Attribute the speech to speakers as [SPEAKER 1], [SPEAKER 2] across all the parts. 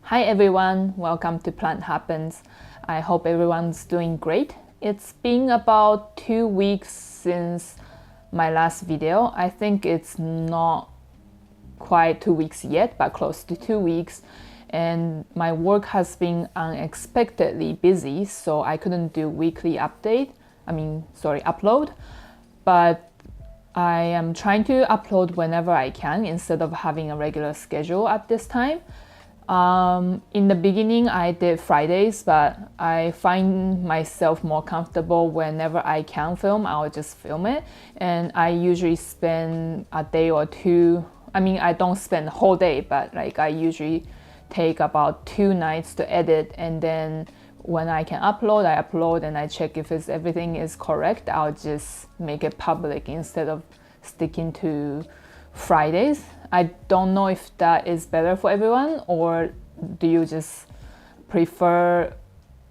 [SPEAKER 1] Hi everyone, welcome to Plant Happens. I hope everyone's doing great. It's been about 2 weeks since my last video. I think it's not quite 2 weeks yet, but close to 2 weeks. And my work has been unexpectedly busy, so I couldn't do weekly upload. But I am trying to upload whenever I can instead of having a regular schedule at this time. In the beginning, I did Fridays, but I find myself more comfortable whenever I can film, I'll just film it. And I usually spend a day or two. I don't spend the whole day, but I usually take about 2 nights to edit, and then when I can upload, I upload and I check if everything is correct. I'll just make it public instead of sticking to Fridays. I don't know if that is better for everyone, or do you just prefer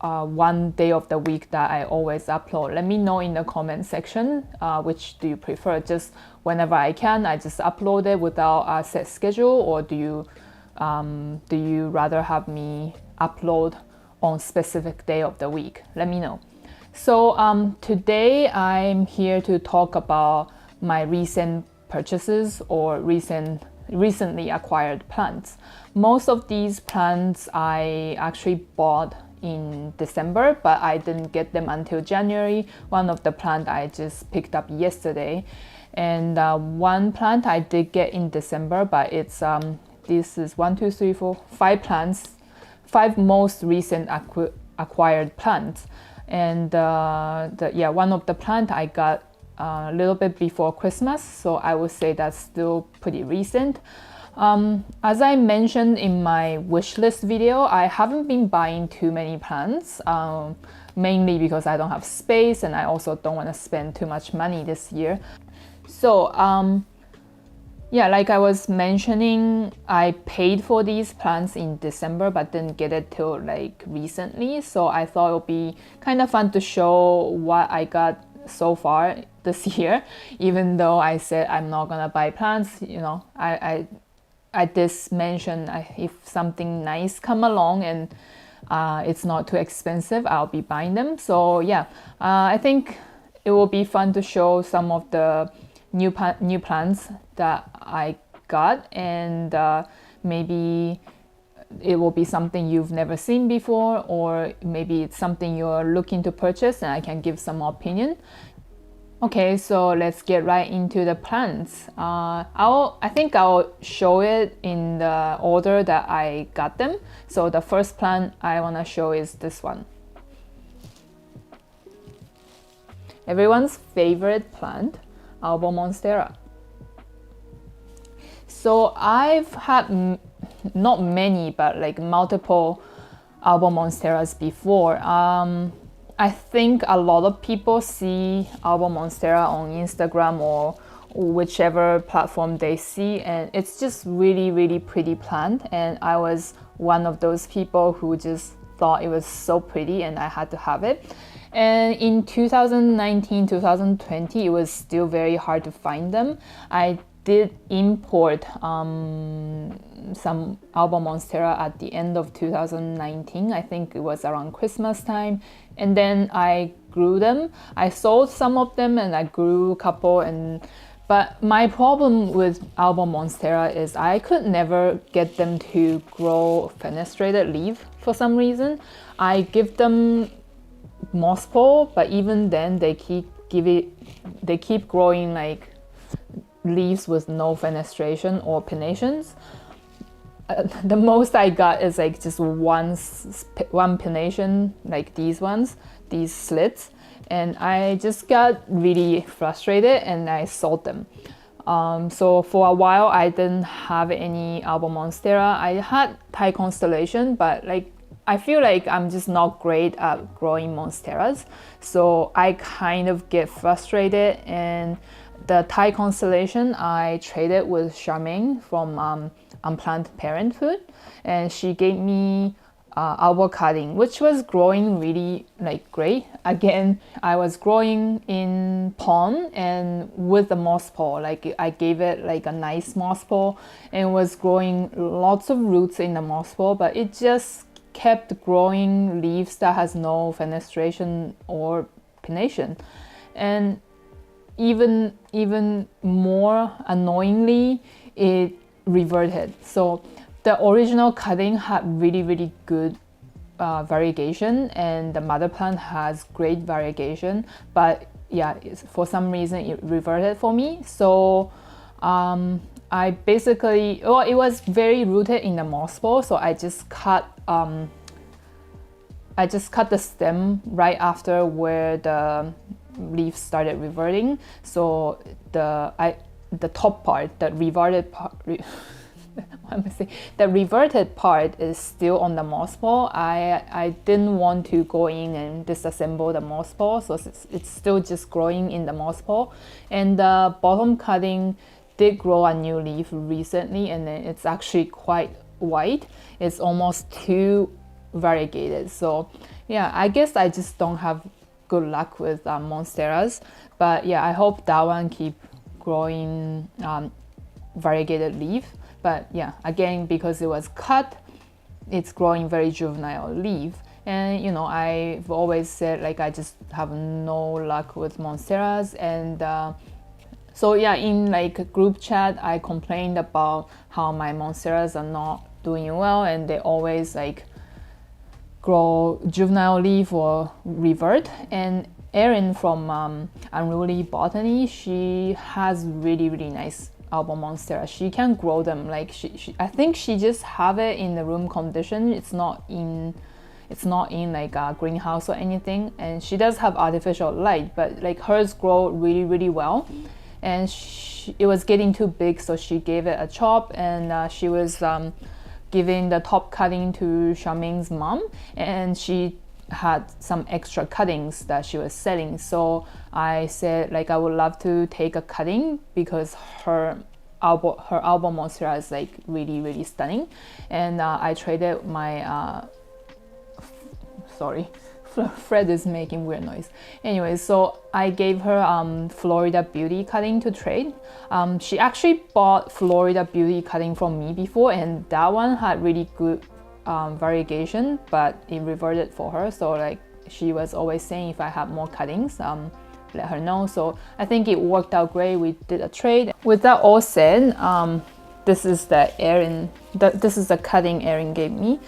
[SPEAKER 1] one day of the week that I always upload? Let me know in the comment section. Which do you prefer? Just whenever I can, I just upload it without a set schedule, or do you rather have me upload on specific day of the week? Let me know. So today I'm here to talk about my recent purchases or recently acquired plants. Most of these plants I actually bought in December, but I didn't get them until January. One of the plant I just picked up yesterday, and one plant I did get in December, but it's this is 5 plants, 5 most recent acquired plants. And one of the plant I got a little bit before Christmas, so I would say that's still pretty recent. As I mentioned in my wish list video, I haven't been buying too many plants, mainly because I don't have space and I also don't want to spend too much money this year. So like I was mentioning, I paid for these plants in December but didn't get it till recently, so I thought it would be kind of fun to show what I got so far this year. Even though I said I'm not gonna buy plants, I just mentioned if something nice come along and it's not too expensive, I'll be buying them. So I think it will be fun to show some of the new plants that I got, and maybe it will be something you've never seen before, or maybe it's something you're looking to purchase and I can give some opinion. Okay, so let's get right into the plants. I think I'll show it in the order that I got them. So the first plant I want to show is this one. Everyone's favorite plant, Alba Monstera. So I've had not many, but multiple Alba Monsteras before. I think a lot of people see Alba Monstera on Instagram or whichever platform they see, and it's just really, really pretty plant. And I was one of those people who just thought it was so pretty and I had to have it. And in 2019, 2020, it was still very hard to find them. I did import some Alba Monstera at the end of 2019. I think it was around Christmas time. And then I grew them. I sold some of them and I grew a couple. But my problem with Alba Monstera is I could never get them to grow fenestrated leaf for some reason. I give them moss pole, but even then they keep growing leaves with no fenestration or pinnations. The most I got is just one pinnation, these slits, and I just got really frustrated and I sold them. So for a while I didn't have any Alba Monstera. I had Thai Constellation, but I feel like I'm just not great at growing Monsteras, so I kind of get frustrated. And the Thai Constellation I traded with Charmaine from Unplanned Parenthood, and she gave me albo cutting, which was growing really like great. Again, I was growing in pond and with the moss pole, like I gave it like a nice moss pole and it was growing lots of roots in the moss pole, but it just kept growing leaves that has no fenestration or pinnation. And even more annoyingly, it reverted. So the original cutting had really good variegation, and the mother plant has great variegation, but yeah, for some reason it reverted for me. So I basically, well, it was very rooted in the moss pole, so I just cut the stem right after where the leaves started reverting. So the top part, the reverted part, what am I saying? The reverted part is still on the moss pole. I didn't want to go in and disassemble the moss pole, so it's still just growing in the moss pole. And the bottom cutting did grow a new leaf recently, and then it's actually quite white. It's almost too variegated. So yeah, I guess I just don't have good luck with monsteras, but yeah, I hope that one keep growing variegated leaf. But yeah, again, because it was cut, it's growing very juvenile leaf. And you know, I've always said like I just have no luck with monsteras. And so yeah, in like group chat, I complained about how my monsteras are not doing well, and they always like grow juvenile leaf or revert. And Erin from Unruly Botany, she has really nice Alba Monstera. She can grow them like I think she just have it in the room condition. It's not in like a greenhouse or anything, and she does have artificial light, but like hers grow really well. And it was getting too big, so she gave it a chop, and she was giving the top cutting to Xiaoming's mom, and she had some extra cuttings that she was selling. So I said like I would love to take a cutting because her Alba Monstera is like really stunning. And I traded my sorry, Fred is making weird noise. Anyway, so I gave her Florida Beauty cutting to trade. She actually bought Florida Beauty cutting from me before, and that one had really good variegation, but it reverted for her. So like she was always saying if I have more cuttings, let her know. So I think it worked out great. We did a trade. With that all said, this is the cutting Erin gave me.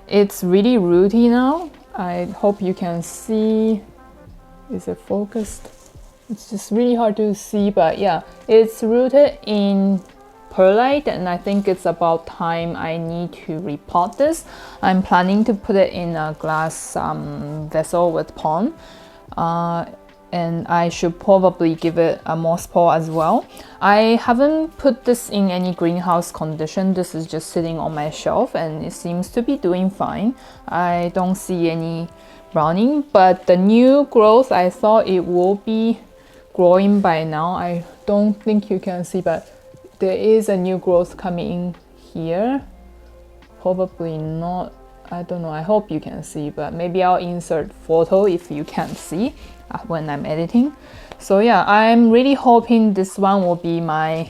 [SPEAKER 1] It's really rooty now. I hope you can see. Is it focused? It's just really hard to see, but yeah, it's rooted in perlite, and I think it's about time I need to repot this. I'm planning to put it in a glass vessel with pond, and I should probably give it a moss pole as well. I haven't put this in any greenhouse condition. This is just sitting on my shelf and it seems to be doing fine. I don't see any browning, but the new growth, I thought it will be growing by now. I don't think you can see, but there is a new growth coming in here. Probably not. I don't know. I hope you can see, but maybe I'll insert photo if you can't see when I'm editing. So yeah, I'm really hoping this one will be my,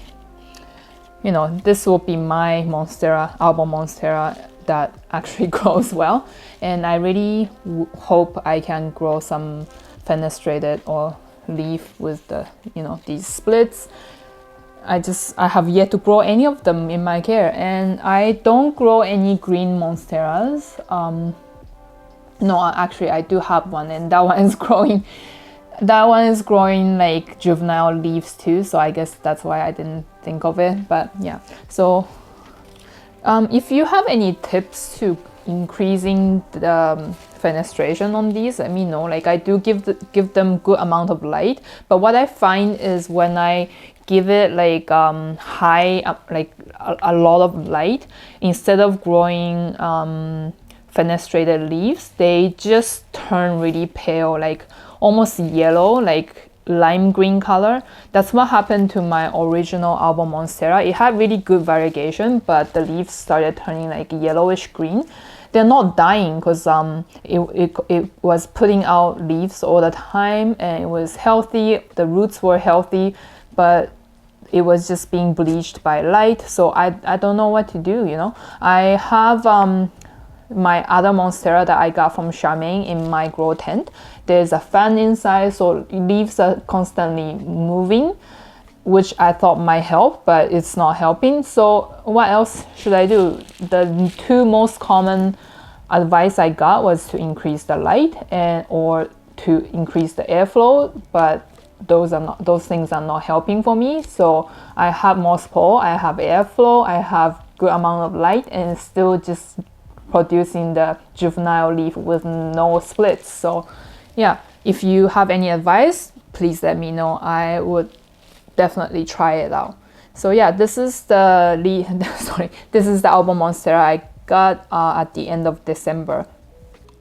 [SPEAKER 1] this will be my Monstera, Alba Monstera that actually grows well. And I really hope I can grow some fenestrated or leaf with the, these splits. I have yet to grow any of them in my care, and I don't grow any green monsteras. No, actually I do have one, and that one is growing. That one is growing like juvenile leaves too, so I guess that's why I didn't think of it. But yeah, so if you have any tips to increasing the fenestration on these, let me know. Like I do give them good amount of light, but what I find is when I give it like high, like a lot of light, instead of growing fenestrated leaves, they just turn really pale, like almost yellow, like lime green color. That's what happened to my original Alba Monstera. It had really good variegation, but the leaves started turning like yellowish green. They're not dying because it was putting out leaves all the time and it was healthy. The roots were healthy, but it was just being bleached by light. So I don't know what to do, you know. I have my other Monstera that I got from Charmaine in my grow tent. There's a fan inside, so leaves are constantly moving, which I thought might help, but it's not helping. So what else should I do? The two most common advice I got was to increase the light and or to increase the airflow, but those things are not helping for me. So I have moss pole, I have airflow, I have good amount of light, and it's still just producing the juvenile leaf with no splits. So yeah, if you have any advice, please let me know. I would definitely try it out. So yeah, this is the this is the Alba Monstera I got at the end of December.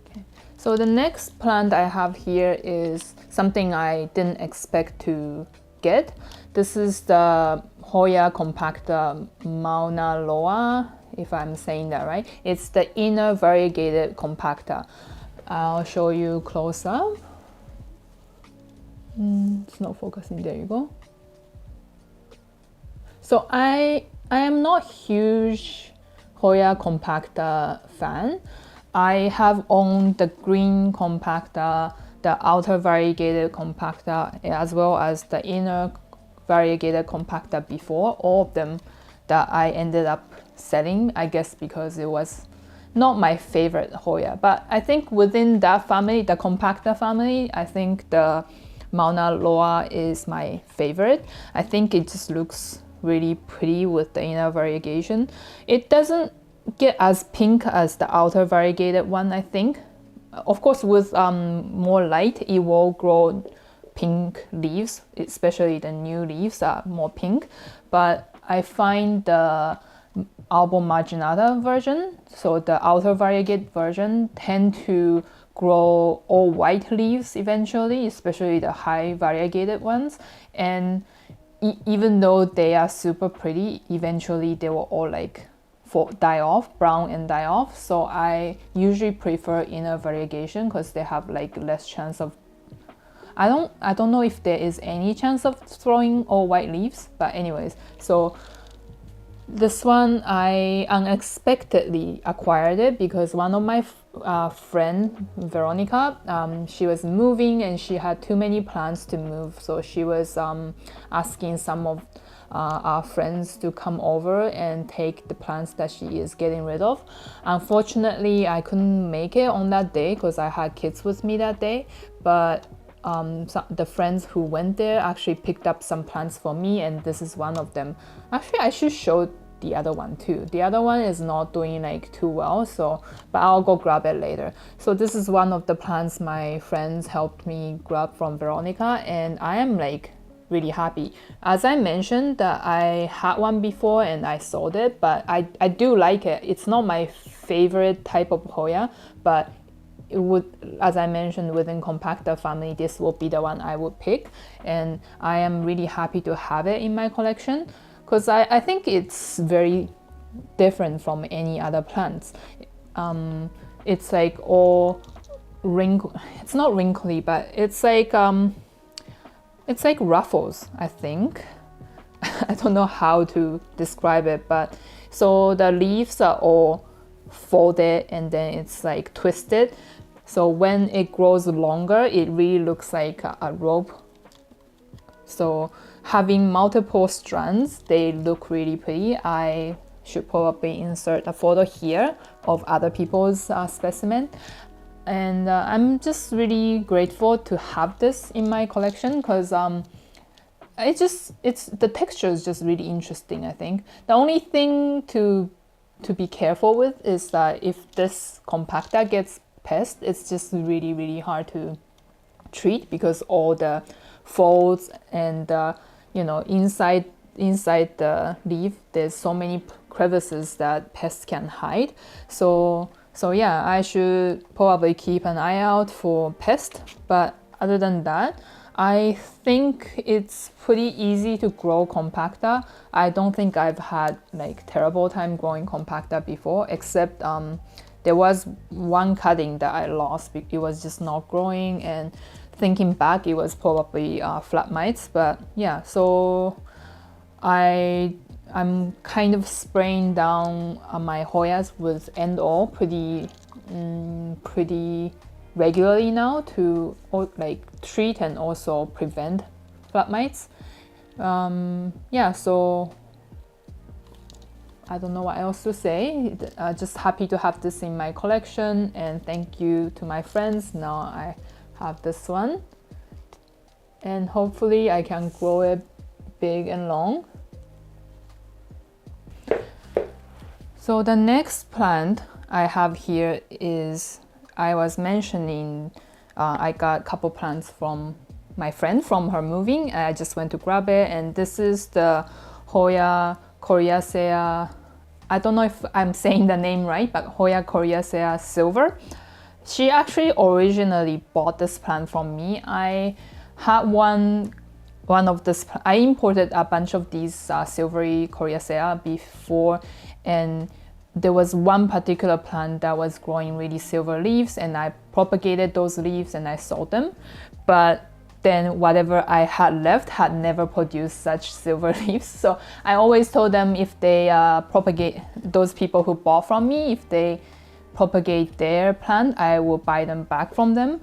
[SPEAKER 1] Okay. So the next plant I have here is something I didn't expect to get. This is the Hoya compacta Mauna Loa, if I'm saying that right. It's the inner variegated compacta. I'll show you close up. It's not focusing. There you go. So I am not huge Hoya compacta fan. I have owned the green compacta, the outer variegated compacta, as well as the inner variegated compacta before. All of them that I ended up selling, I guess because it was not my favorite Hoya. But I think within that family, the compacta family, I think the Mauna Loa is my favorite. I think it just looks really pretty with the inner variegation. It doesn't get as pink as the outer variegated one, I think. Of course, with more light, it will grow pink leaves, especially the new leaves are more pink. But I find the albo marginata version, so the outer variegated version, tend to grow all white leaves eventually, especially the high variegated ones. And even though they are super pretty, eventually they will all like die off, brown and die off. So I usually prefer inner variegation because they have like less chance of, I don't know if there is any chance of throwing all white leaves, but anyways. So this one I unexpectedly acquired it because one of my friend Veronica, she was moving and she had too many plants to move, so she was asking some of our friends to come over and take the plants that she is getting rid of. Unfortunately, I couldn't make it on that day because I had kids with me that day, but the friends who went there actually picked up some plants for me, and this is one of them. Actually, I should show the other one too. The other one is not doing like too well, so but I'll go grab it later. So this is one of the plants my friends helped me grab from Veronica, and I am like really happy. As I mentioned that I had one before and I sold it, but I do like it. It's not my favorite type of Hoya, but it would, as I mentioned, within compacta family, this will be the one I would pick, and I am really happy to have it in my collection because I think it's very different from any other plants. It's like all it's not wrinkly, but it's like ruffles, I think. I don't know how to describe it, but so the leaves are all folded and then it's like twisted. So when it grows longer, it really looks like a rope. So having multiple strands, they look really pretty. I should probably insert a photo here of other people's specimen. And I'm just really grateful to have this in my collection because the texture is just really interesting, I think. The only thing to be careful with is that if this compacta gets pest, it's just really, really hard to treat because all the folds and inside the leaf, there's so many crevices that pests can hide. So yeah, I should probably keep an eye out for pests. But other than that, I think it's pretty easy to grow compacta. I don't think I've had like terrible time growing compacta before, except there was one cutting that I lost. It was just not growing, and thinking back, it was probably flat mites. But yeah, so I'm kind of spraying down my Hoyas with end all pretty regularly now to like treat and also prevent flat mites. Yeah, so I don't know what else to say. Just happy to have this in my collection, and thank you to my friends. Now I have this one, and hopefully I can grow it big and long. So the next plant I have here is, I was mentioning, I got a couple plants from my friend from her moving. I just went to grab it, and this is the Hoya coriacea. I don't know if I'm saying the name right, but Hoya coriacea silver. She actually originally bought this plant from me. I had one of this. I imported a bunch of these silvery coriacea before, and there was one particular plant that was growing really silver leaves, and I propagated those leaves and I sold them. But then whatever I had left had never produced such silver leaves. So I always told them, if they propagate, those people who bought from me, if they propagate their plant, I will buy them back from them.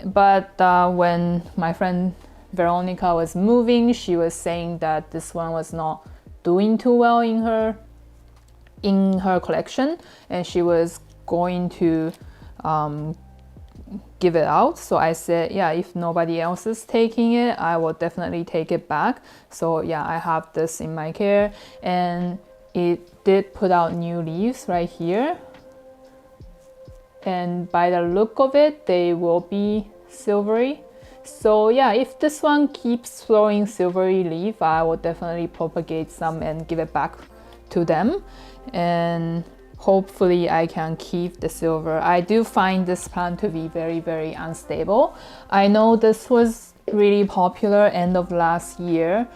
[SPEAKER 1] But when my friend Veronica was moving, she was saying that this one was not doing too well in her collection, and she was going to give it out. So I said, yeah, if nobody else is taking it, I will definitely take it back. So yeah, I have this in my care, and it did put out new leaves right here, and by the look of it, they will be silvery. So yeah, if this one keeps throwing silvery leaf, I will definitely propagate some and give it back to them, and hopefully I can keep the silver. I do find this plant to be very, very unstable. I know this was really popular end of last year,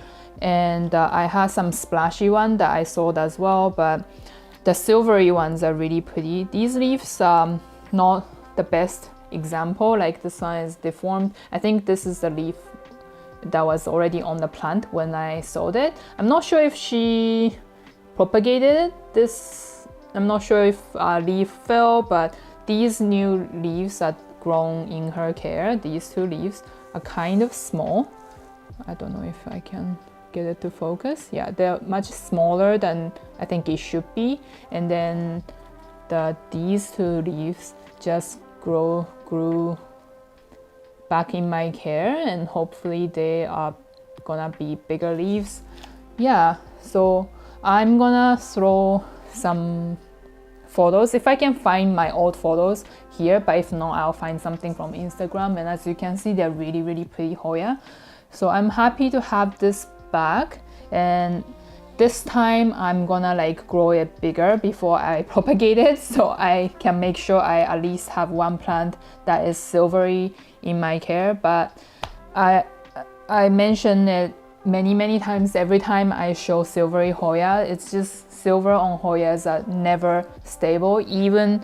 [SPEAKER 1] and I had some splashy one that I sold as well, but the silvery ones are really pretty. These leaves are not the best example, like this one is deformed. I think this is the leaf that was already on the plant when I sold it. I'm not sure if she propagated this. I'm not sure if a leaf fell, but these new leaves are grown in her care. These two leaves are kind of small. I don't know if I can get it to focus. Yeah, they're much smaller than I think it should be. And then these two leaves just grew back in my care, and hopefully they are gonna be bigger leaves. Yeah, so I'm gonna throw some photos if I can find my old photos here, but if not, I'll find something from Instagram. And as you can see, they're really, really pretty Hoya. So I'm happy to have this back, and this time I'm gonna like grow it bigger before I propagate it, so I can make sure I at least have one plant that is silvery in my care. But I mention it many times. Every time I show silvery Hoya, it's just silver on Hoyas are never stable. Even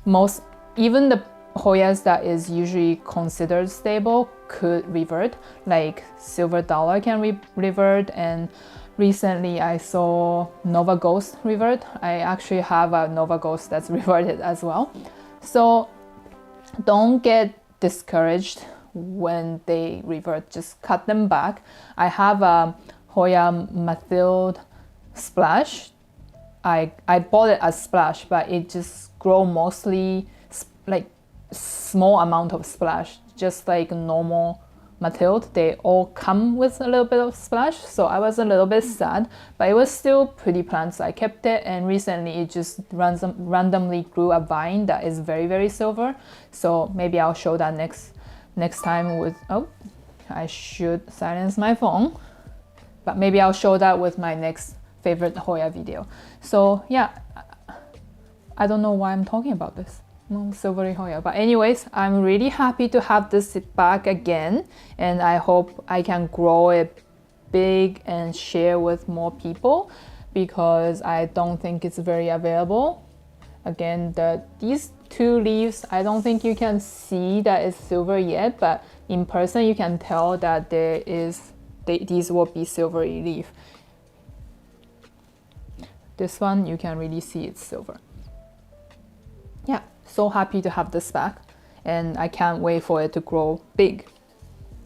[SPEAKER 1] the Hoyas that is usually considered stable could revert, like silver dollar can revert, and recently I saw Nova Ghost revert. I actually have a Nova Ghost that's reverted as well. So don't get discouraged when they revert, just cut them back. I have a Hoya Mathilde splash. I bought it as splash, but it just grow mostly like small amount of splash, just like normal Mathilde. They all come with a little bit of splash, so I was a little bit sad, but it was still pretty plant, so I kept it. And recently it just randomly grew a vine that is very, very silver, so maybe I'll show that next time with, oh, I should silence my phone, but maybe I'll show that with my next favorite Hoya video. So yeah, I don't know why I'm talking about this. Silvery Hoya. But anyways, I'm really happy to have this back again, and I hope I can grow it big and share with more people, because I don't think it's very available. Again, these two leaves, I don't think you can see that it's silver yet, but in person you can tell that these will be silvery leaf. This one you can really see it's silver. Yeah, so happy to have this back, and I can't wait for it to grow big.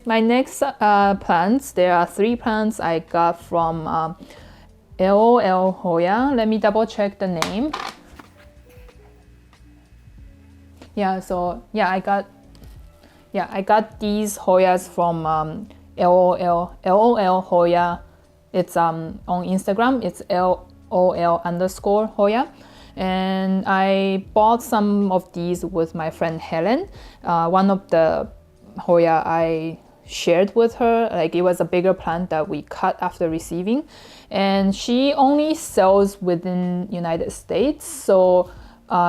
[SPEAKER 1] My next plants, there are 3 plants I got from LOL Hoya. Let me double check the name. Yeah, so yeah, I got these Hoyas from LOL Hoya. It's on Instagram, it's LOL_Hoya. And I bought some of these with my friend Helen. One of the Hoya I shared with her, like, it was a bigger plant that we cut after receiving, and she only sells within United States, so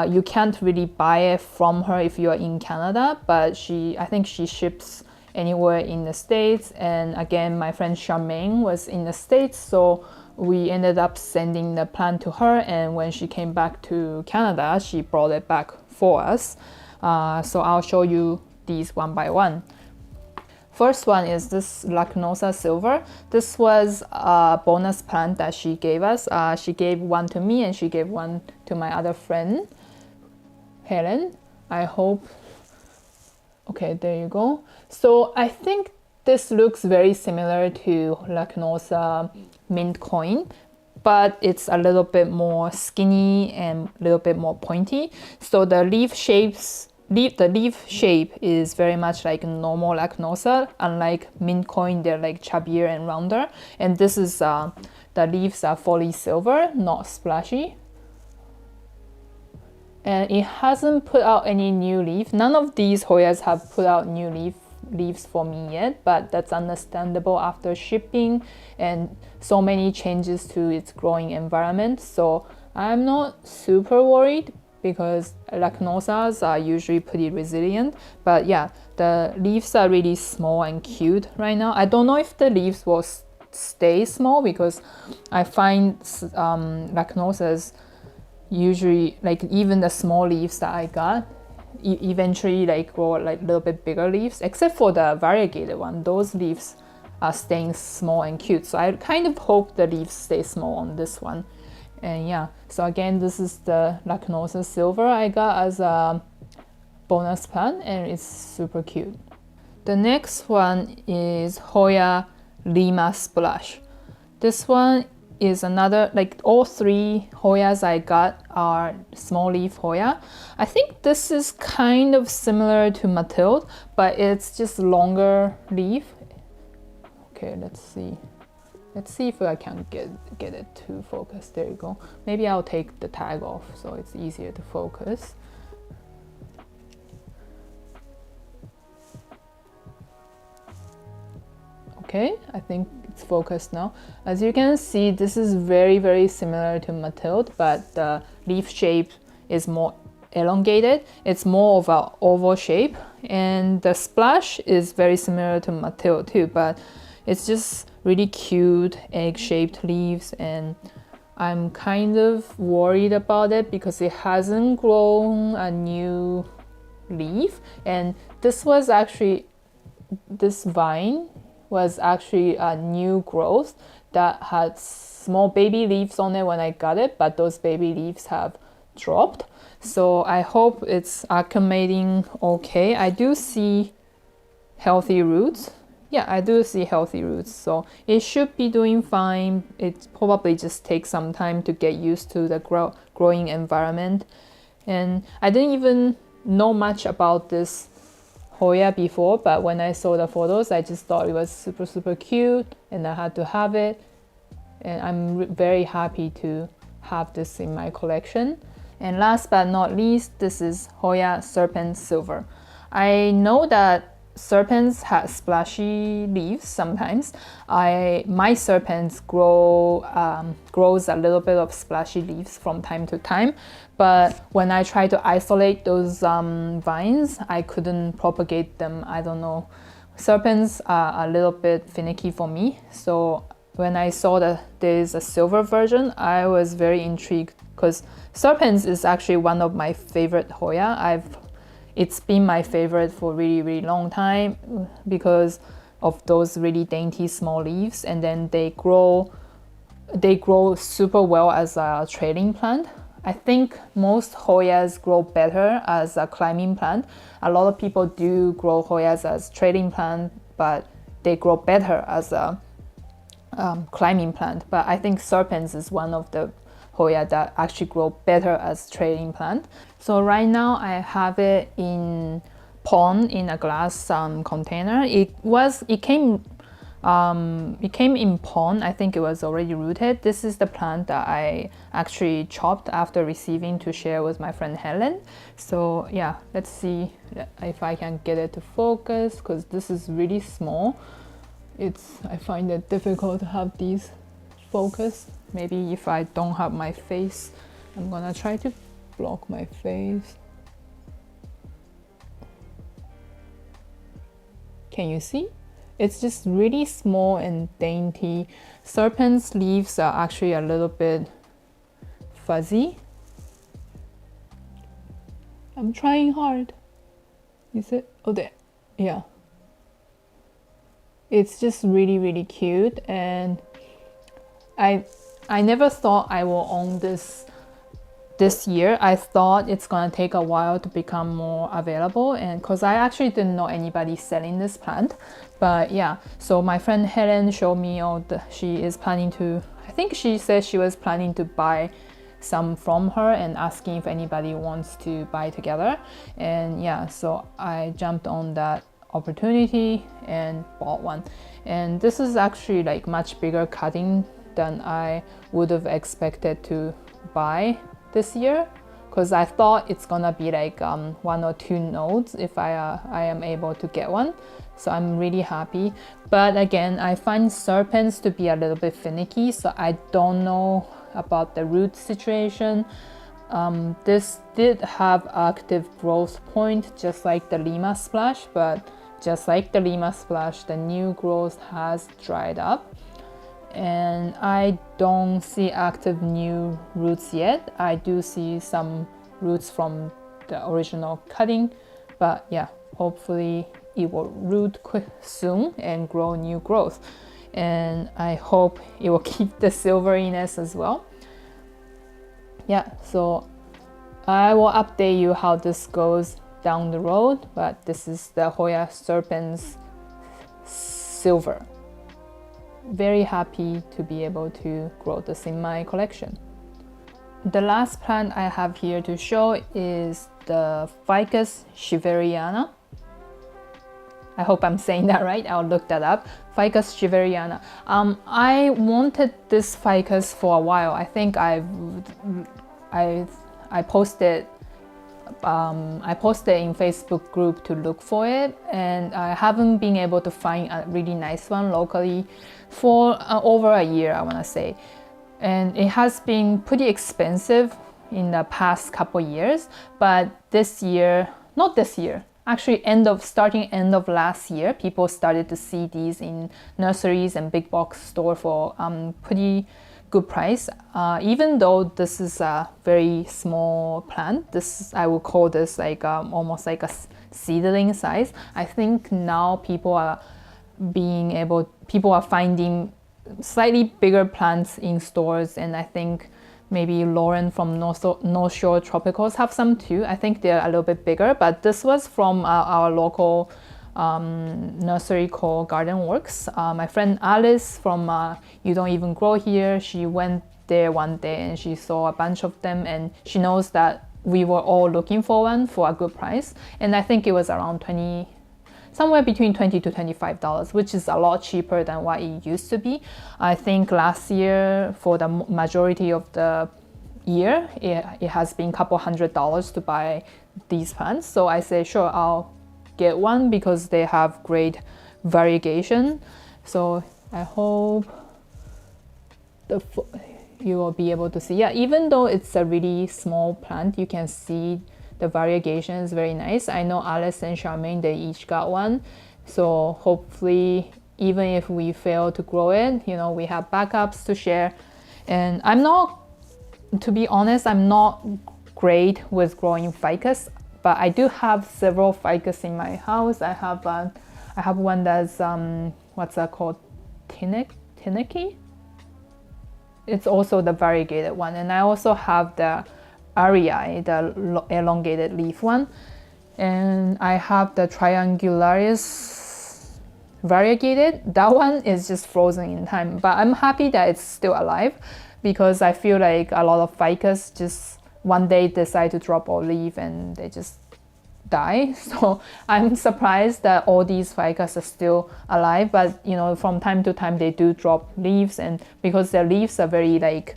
[SPEAKER 1] you can't really buy it from her if you are in Canada, but I think she ships anywhere in the States. And again, my friend Charmaine was in the States, so we ended up sending the plant to her, and when she came back to Canada, she brought it back for us. So I'll show you these one by one. First one is this lacunosa silver. This was a bonus plant that she gave us. She gave one to me and she gave one to my other friend, Helen. I hope, okay, there you go. So I think this looks very similar to lacunosa mint coin, but it's a little bit more skinny and a little bit more pointy. So the leaf shape is very much like normal lacunosa. Unlike mint coin, they're like chubbier and rounder. And this is the leaves are fully silver, not splashy. And it hasn't put out any new leaf. None of these Hoyas have put out new leaves for me yet, but that's understandable after shipping and so many changes to its growing environment. So I'm not super worried, because lacunosas are usually pretty resilient. But yeah, the leaves are really small and cute right now. I don't know if the leaves will stay small, because I find lacunosas usually, like, even the small leaves that I got eventually like grow like a little bit bigger leaves, except for the variegated one. Those leaves are staying small and cute, so I kind of hope the leaves stay small on this one. And yeah, so again, this is the lacunosa silver I got as a bonus plant, and it's super cute. The next one is Hoya Lima Splash. This one is another, like, all 3 Hoyas I got are small leaf Hoya. I think this is kind of similar to Mathilde, but it's just longer leaf. Okay, let's see if I can get it to focus. There you go. Maybe I'll take the tag off so it's easier to focus. Okay, I think it's focused now. As you can see, this is very, very similar to Mathilde, but the leaf shape is more elongated. It's more of an oval shape, and the splash is very similar to Mathilde too, but it's just really cute egg-shaped leaves, and I'm kind of worried about it because it hasn't grown a new leaf. And this vine was actually a new growth that had small baby leaves on it when I got it, but those baby leaves have dropped. So I hope it's acclimating okay. I do see healthy roots. Yeah, I do see healthy roots, so it should be doing fine. It probably just takes some time to get used to the growing environment. And I didn't even know much about this Hoya before, but when I saw the photos, I just thought it was super, super cute, and I had to have it. And I'm very happy to have this in my collection. And last but not least, this is Hoya Serpent Silver. I know that serpents have splashy leaves sometimes. My serpents grows a little bit of splashy leaves from time to time, but when I try to isolate those vines, I couldn't propagate them. I don't know. Serpents are a little bit finicky for me, so when I saw that there's a silver version, I was very intrigued because serpents is actually one of my favorite Hoya. It's been my favorite for really long time because of those really dainty small leaves, and then they grow super well as a trailing plant. I think most Hoyas grow better as a climbing plant. A lot of people do grow Hoyas as trailing plant, but they grow better as a climbing plant. But I think serpens is one of the Hoya that actually grow better as trailing plant. So right now I have it in pond in a glass container. It came in pond. I think it was already rooted. This is the plant that I actually chopped after receiving to share with my friend Helen. So yeah, let's see if I can get it to focus because this is really small. I find it difficult to have these focus. Maybe if I don't have my face, I'm gonna try to block my face. Can you see? It's just really small and dainty. Serpent's leaves are actually a little bit fuzzy. I'm trying hard. Is it? Oh, there. Yeah. It's just really cute, and I never thought I will own this year. I thought it's gonna take a while to become more available, and because I actually didn't know anybody selling this plant. But yeah, so my friend Helen showed me she is planning to, I think she said she was planning to buy some from her and asking if anybody wants to buy together. And yeah, so I jumped on that opportunity and bought one. And this is actually like much bigger cutting than I would have expected to buy this year, because I thought it's gonna be like 1 or 2 nodes if I am able to get one. So I'm really happy. But again, I find serpents to be a little bit finicky, so I don't know about the root situation. This did have active growth point just like the Lima splash, but just like the Lima splash, the new growth has dried up. And I don't see active new roots yet. I do see some roots from the original cutting, but yeah, hopefully it will root soon and grow new growth. And I hope it will keep the silveriness as well. Yeah, so I will update you how this goes down the road, but this is the Hoya Serpens Silver. Very happy to be able to grow this in my collection. The last plant I have here to show is the Ficus Shiveriana. I hope I'm saying that right. I'll look that up. Ficus Shiveriana. I wanted this ficus for a while. I think I posted in Facebook group to look for it, and I haven't been able to find a really nice one locally for over a year, I want to say. And it has been pretty expensive in the past couple years, but actually end of last year, people started to see these in nurseries and big box store for pretty good price. Even though this is a very small plant, I would call this like almost like a seedling size. I think now people are finding slightly bigger plants in stores, and I think maybe Lauren from North Shore Tropicals have some too. I think they're a little bit bigger, but this was from our local nursery called Garden Works. My friend Alice from You Don't Even Grow Here, she went there one day and she saw a bunch of them, and she knows that we were all looking for one for a good price. And I think it was around somewhere between $20 to $25, which is a lot cheaper than what it used to be. I think last year, for the majority of the year, it has been a couple $100s to buy these plants. So I say, sure, I'll get one because they have great variegation. So I hope you will be able to see. Yeah, even though it's a really small plant, you can see the variegation is very nice. I know Alice and Charmaine, they each got one. So hopefully, even if we fail to grow it, you know, we have backups to share. And to be honest, I'm not great with growing ficus, but I do have several ficus in my house. I have one that's what's that called, Tineke? It's also the variegated one, and I also have the Arii, the elongated leaf one, and I have the Triangularis variegated. That one is just frozen in time, but I'm happy that it's still alive because I feel like a lot of ficus just one day decide to drop a leaf and they just die. So I'm surprised that all these ficus are still alive, but you know, from time to time they do drop leaves, and because their leaves are very like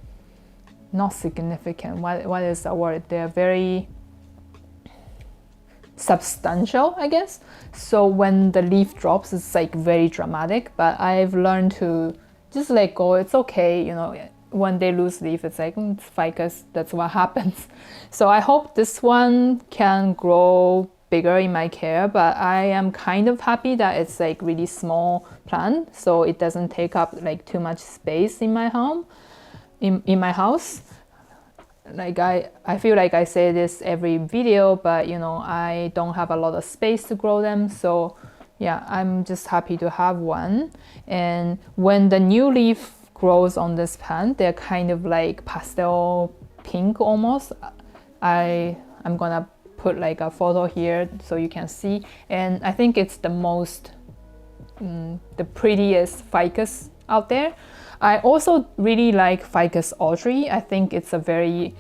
[SPEAKER 1] not significant, what is the word, they're very substantial, I guess. So when the leaf drops, it's like very dramatic, but I've learned to just let go. It's okay, you know, when they lose leaf, it's like it's ficus, that's what happens. So I hope this one can grow bigger in my care, but I am kind of happy that it's like really small plant, so it doesn't take up like too much space in my home, in my house. Like I feel like I say this every video, but you know, I don't have a lot of space to grow them. So yeah, I'm just happy to have one. And when the new leaf grows on this plant, they're kind of like pastel pink almost. I'm gonna put like a photo here so you can see, and I think it's the most the prettiest ficus out there. I also really like Ficus Audrey. I think it's a very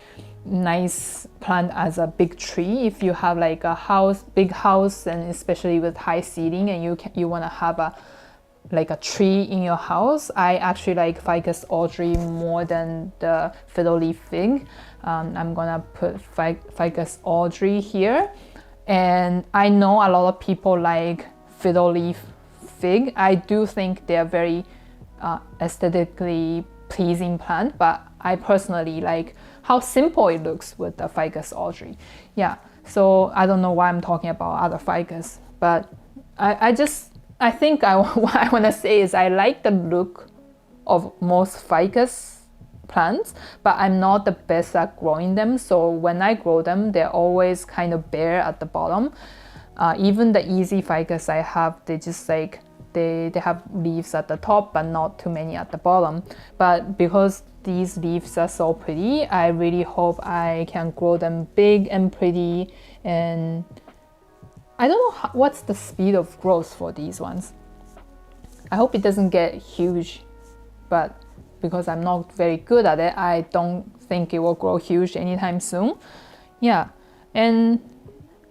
[SPEAKER 1] nice plant as a big tree. If you have like a big house, and especially with high ceiling, and you want to have a tree in your house, I actually like Ficus Audrey more than the fiddle leaf fig. I'm gonna put Ficus Audrey here, and I know a lot of people like fiddle leaf fig. I do think they're very aesthetically pleasing plant, but I personally like how simple it looks with the Ficus Audrey. Yeah, so I don't know why I'm talking about other ficus, but I think what I want to say is I like the look of most ficus plants, but I'm not the best at growing them. So when I grow them, they're always kind of bare at the bottom. Even the easy ficus I have, they just like they have leaves at the top, but not too many at the bottom. But because these leaves are so pretty, I really hope I can grow them big and pretty. And I don't know what's the speed of growth for these ones. I hope it doesn't get huge, but because I'm not very good at it, I don't think it will grow huge anytime soon. Yeah, and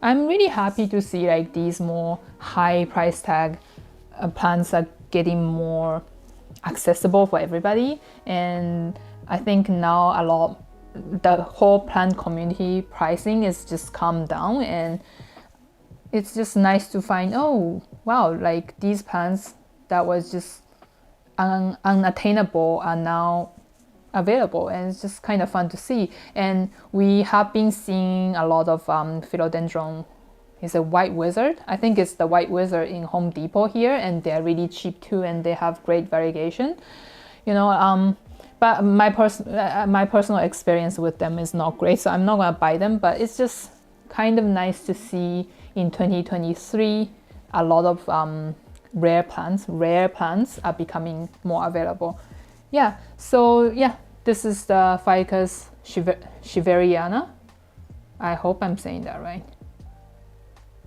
[SPEAKER 1] I'm really happy to see like these more high price tag plants are getting more accessible for everybody. And I think now the whole plant community pricing is just calmed down, and it's just nice to find, oh wow, like these plants that was just unattainable are now available, and it's just kind of fun to see. And we have been seeing a lot of philodendron. It's a white wizard. I think it's the white wizard in Home Depot here, and they're really cheap too, and they have great variegation. You know, but my personal experience with them is not great, so I'm not gonna buy them. But it's just kind of nice to see in 2023 a lot of rare plants are becoming more available. Yeah, so yeah, this is the Ficus Shiveriana. I hope I'm saying that right.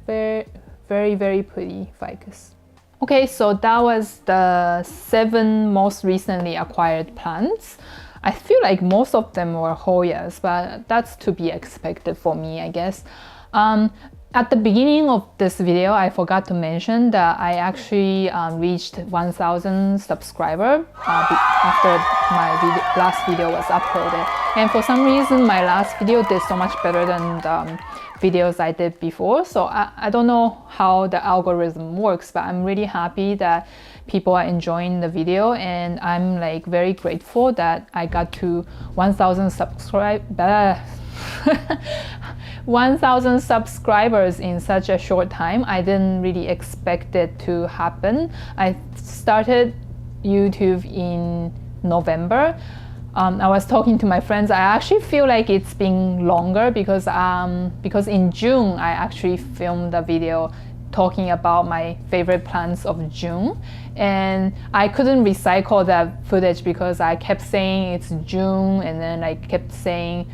[SPEAKER 1] Very, very, very pretty ficus. Okay, so that was the 7 most recently acquired plants. I feel like most of them were Hoyas, but that's to be expected for me, I guess. At the beginning of this video, I forgot to mention that I actually reached 1,000 subscribers after my last video was uploaded. And for some reason, my last video did so much better than the videos I did before. So I don't know how the algorithm works, but I'm really happy that people are enjoying the video, and I'm like very grateful that I got to 1,000 1,000 subscribers in such a short time. I didn't really expect it to happen. I started YouTube in November. I was talking to my friends. I actually feel like it's been longer because in June I actually filmed a video talking about my favorite plants of June, and I couldn't recycle that footage because I kept saying it's June, and then I kept saying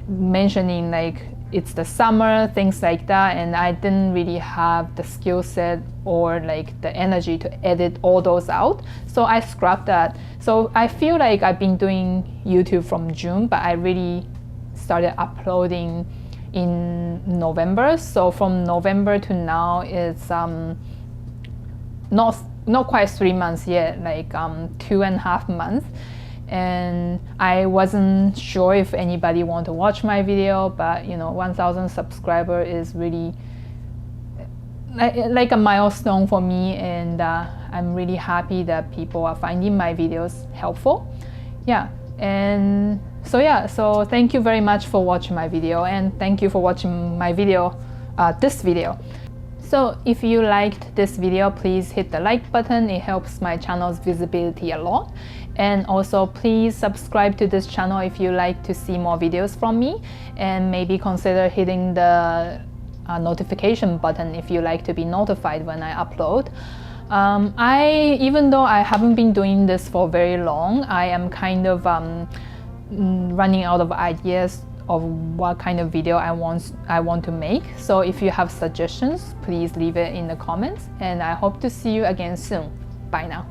[SPEAKER 1] mentioning like it's the summer, things like that, and I didn't really have the skill set or like the energy to edit all those out, so I scrapped that. So I feel like I've been doing YouTube from June, but I really started uploading in November. So from November to now, it's not quite 3 months yet, like 2.5 months. And I wasn't sure if anybody want to watch my video, but 1,000 subscriber is really like a milestone for me, and I'm really happy that people are finding my videos helpful. And so thank you very much for watching my video, and thank you for watching my video, this video. So if you liked this video, please hit the like button. It helps my channel's visibility a lot. And also please subscribe to this channel if you like to see more videos from me, and maybe consider hitting the notification button if you like to be notified when I upload. Even though I haven't been doing this for very long, I am kind of running out of ideas of what kind of video I want to make. So if you have suggestions, please leave it in the comments, and I hope to see you again soon. Bye now.